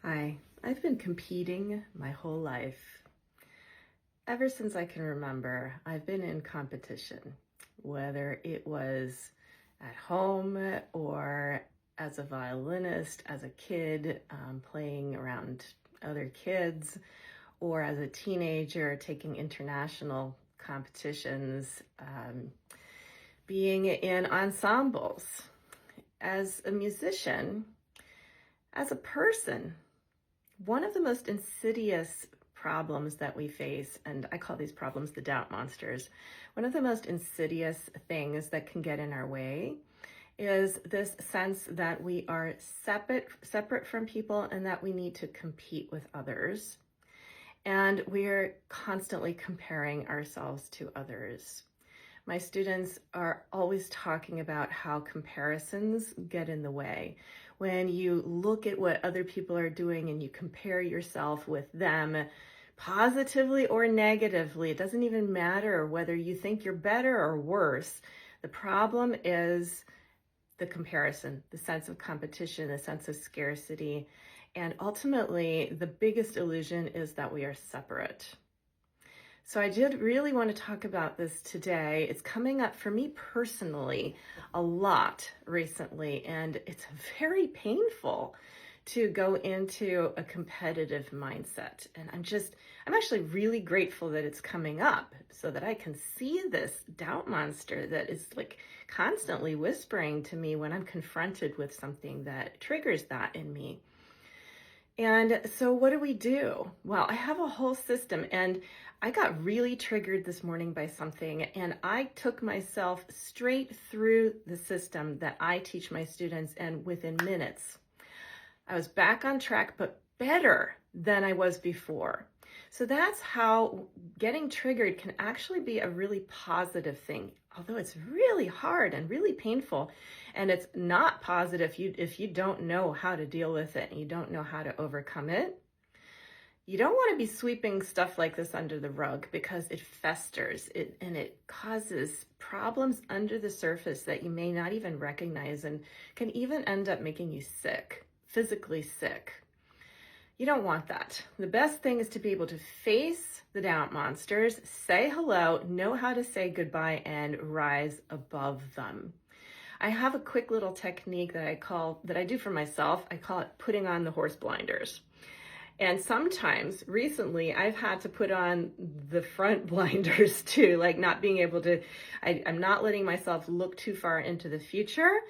Hi, I've been competing my whole life. Ever since I can remember, I've been in competition, whether it was at home or as a violinist, as a kid, playing around other kids, or as a teenager, taking international competitions, being in ensembles. As a musician, as a person, one of the most insidious problems that we face, and I call these problems the doubt monsters, one of the most insidious things that can get in our way is this sense that we are separate from people and that we need to compete with others. And we're constantly comparing ourselves to others. My students are always talking about how comparisons get in the way. When you look at what other people are doing and you compare yourself with them, positively or negatively, it doesn't even matter whether you think you're better or worse. The problem is the comparison, the sense of competition, the sense of scarcity. And ultimately, the biggest illusion is that we are separate. So I did really want to talk about this today. It's coming up for me personally a lot recently, and it's very painful to go into a competitive mindset. And I'm actually really grateful that it's coming up so that I can see this doubt monster that is like constantly whispering to me when I'm confronted with something that triggers that in me. And so what do we do? Well, I have a whole system, and I got really triggered this morning by something, and I took myself straight through the system that I teach my students, and within minutes, I was back on track, but better than I was before. So that's how getting triggered can actually be a really positive thing, although it's really hard and really painful. And it's not positive if you don't know how to deal with it and you don't know how to overcome it. You don't want to be sweeping stuff like this under the rug because it festers and it causes problems under the surface that you may not even recognize and can even end up making you sick, physically sick. You don't want that. The best thing is to be able to face the doubt monsters, say hello, know how to say goodbye, and rise above them. I have a quick little technique that I do for myself. I call it putting on the horse blinders. And sometimes recently I've had to put on the front blinders too, like not being able to, I'm not letting myself look too far into the future.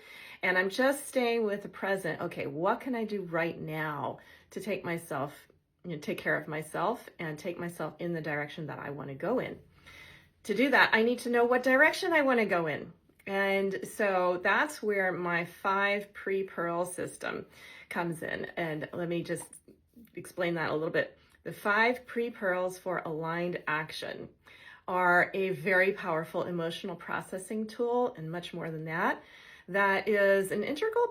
And I'm just staying with the present. Okay, what can I do right now to take care of myself and take myself in the direction that I want to go in? To do that, I need to know what direction I want to go in. And so that's where my 5 pre-pearl system comes in. And let me just explain that a little bit. The 5 pre-pearls for aligned action are a very powerful emotional processing tool, and much more than that. That is an integral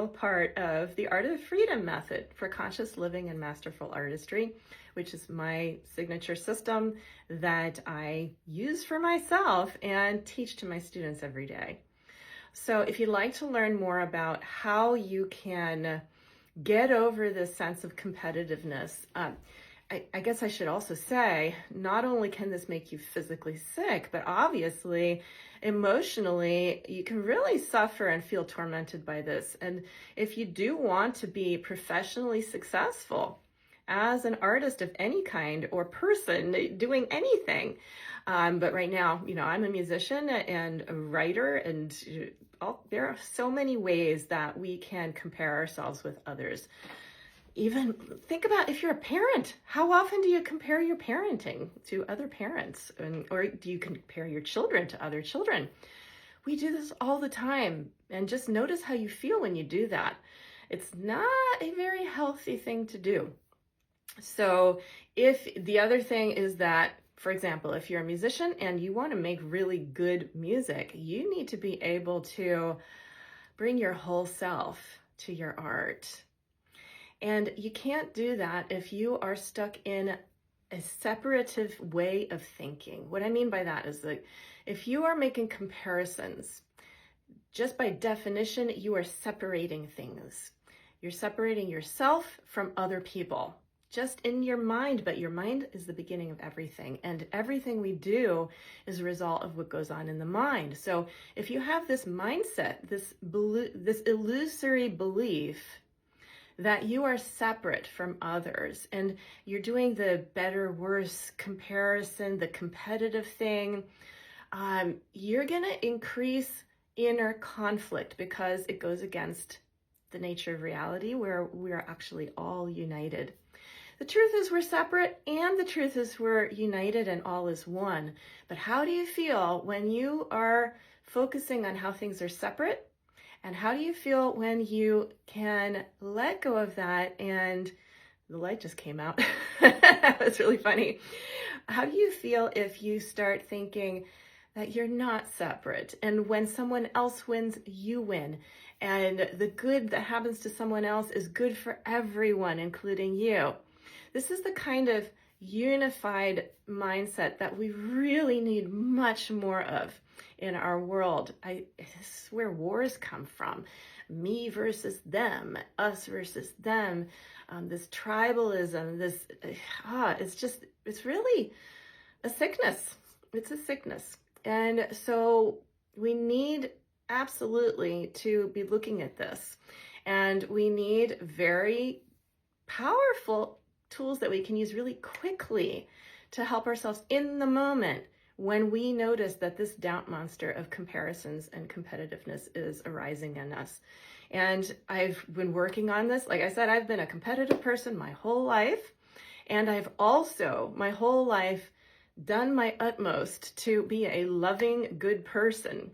part of the Art of Freedom method for conscious living and masterful artistry, which is my signature system that I use for myself and teach to my students every day. So if you'd like to learn more about how you can get over this sense of competitiveness, I guess I should also say, not only can this make you physically sick, but obviously, emotionally, you can really suffer and feel tormented by this. And if you do want to be professionally successful as an artist of any kind or person doing anything, but right now, I'm a musician and a writer, and there are so many ways that we can compare ourselves with others. Even think about if you're a parent, how often do you compare your parenting to other parents? Or do you compare your children to other children? We do this all the time. And just notice how you feel when you do that. It's not a very healthy thing to do. So if the other thing is that, for example, if you're a musician and you want to make really good music, you need to be able to bring your whole self to your art. And you can't do that if you are stuck in a separative way of thinking. What I mean by that is that if you are making comparisons, just by definition, you are separating things. You're separating yourself from other people, just in your mind, but your mind is the beginning of everything. And everything we do is a result of what goes on in the mind. So if you have this mindset, this illusory belief that you are separate from others and you're doing the better, worse comparison, the competitive thing, you're going to increase inner conflict because it goes against the nature of reality where we are actually all united. The truth is we're separate, and the truth is we're united and all is one. But how do you feel when you are focusing on how things are separate? And how do you feel when you can let go of that? And the light just came out. That was really funny. How do you feel if you start thinking that you're not separate? And when someone else wins, you win. And the good that happens to someone else is good for everyone, including you. This is the kind of unified mindset that we really need much more of in our world. This is where wars come from. Me versus them, us versus them, this tribalism, it's really a sickness. It's a sickness. And so we need absolutely to be looking at this. And we need very powerful tools that we can use really quickly to help ourselves in the moment when we notice that this doubt monster of comparisons and competitiveness is arising in us. And I've been working on this. Like I said, I've been a competitive person my whole life. And I've also, my whole life, done my utmost to be a loving, good person.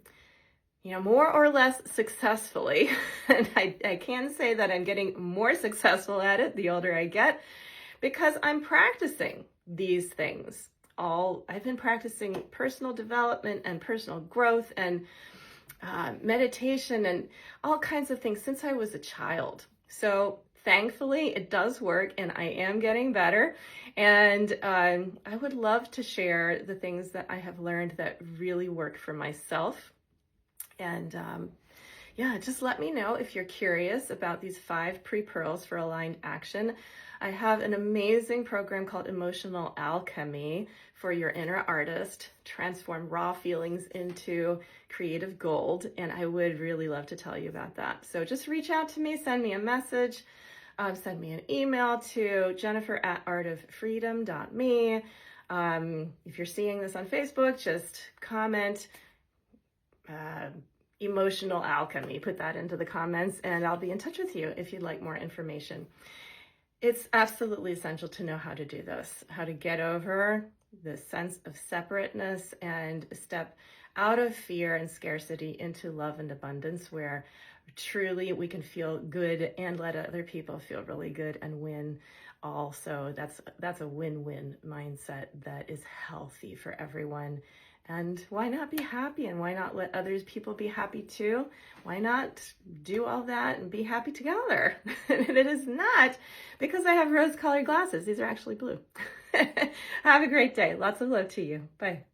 More or less successfully. And I can say that I'm getting more successful at it the older I get, because I'm practicing these things. I've been practicing personal development and personal growth and meditation and all kinds of things since I was a child. So thankfully it does work, and I am getting better. And I would love to share the things that I have learned that really work for myself. And just let me know if you're curious about these 5 pre-pearls for aligned action. I have an amazing program called Emotional Alchemy for your inner artist, transform raw feelings into creative gold. And I would really love to tell you about that. So just reach out to me, send me a message, send me an email to jennifer@artoffreedom.me. If you're seeing this on Facebook, just comment Emotional Alchemy, put that into the comments, and I'll be in touch with you if you'd like more information. It's absolutely essential to know how to do this, how to get over the sense of separateness and step out of fear and scarcity into love and abundance, where truly we can feel good and let other people feel really good and win also. That's a win-win mindset that is healthy for everyone. And why not be happy, and why not let other people be happy too? Why not do all that and be happy together? And it is not because I have rose-colored glasses. These are actually blue. Have a great day. Lots of love to you. Bye.